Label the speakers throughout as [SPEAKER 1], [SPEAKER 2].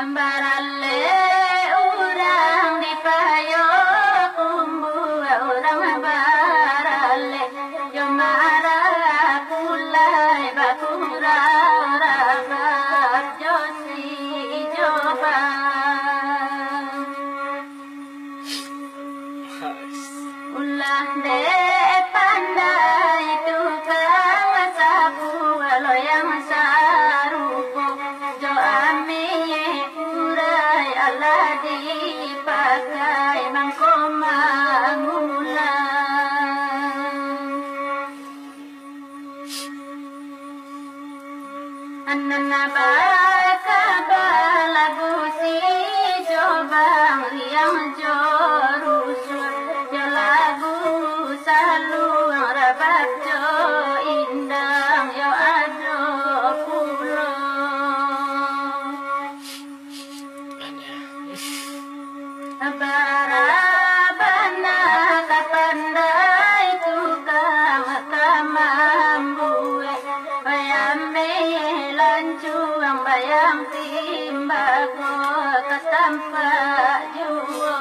[SPEAKER 1] Ambaralle urang di payo kumbu urang ambaralle yo mara kulai bakura rabat josi joba ulah de pandai tukang sapu loyang sarupo jo ami urai ala dipakai mangko mangulang anana baka balagu si jobang riang jorusul jo lagu saluang rabat jo indang yo ado pulo barabana kapandai tukang kamambue bayame lancuang bayam timbago katampa juo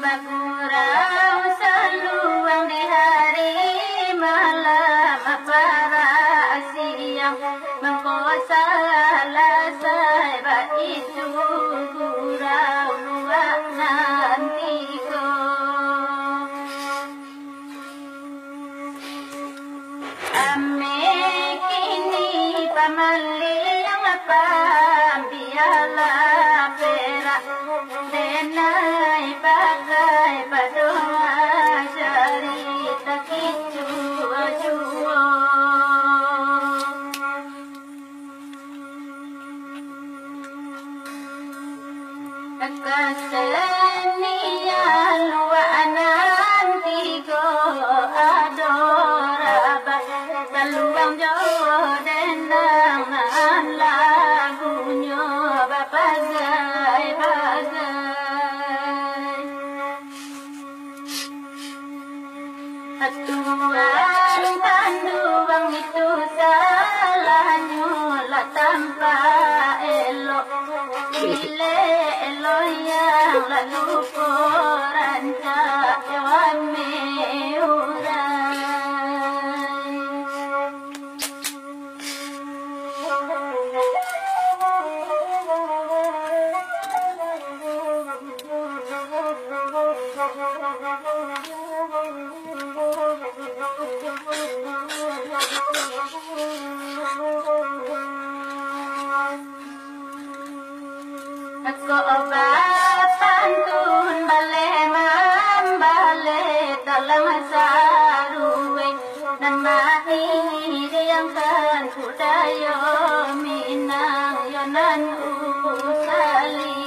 [SPEAKER 1] Bagurau seluang di hari malam para siang mengkosa lasai ba itu gurau luak nantiku ame kini pamali yang apa biala perak denai pakai padoa cerita kicu juo kesenian luanan tigo adoraba saluang jo denang nan lagunya bapagai bagai atuan tanduang itu salahnya lah tanpa elok ile elo yang lalu koranca jawame urai Ko obat pantun bale mambale dalam saruwe dan mati diangkan kudayo minang yonan usali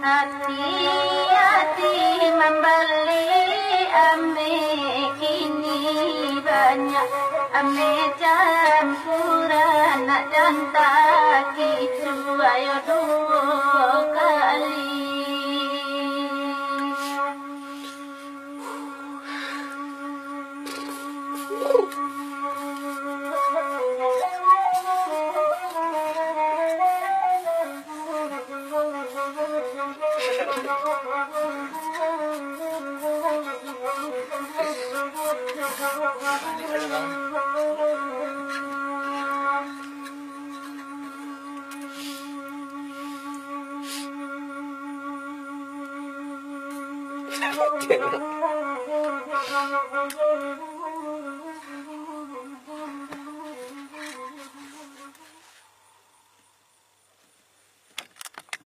[SPEAKER 1] hati-hati membeli ame kini banyak ame campuran dan tak itu ayo dua kali
[SPEAKER 2] Oke.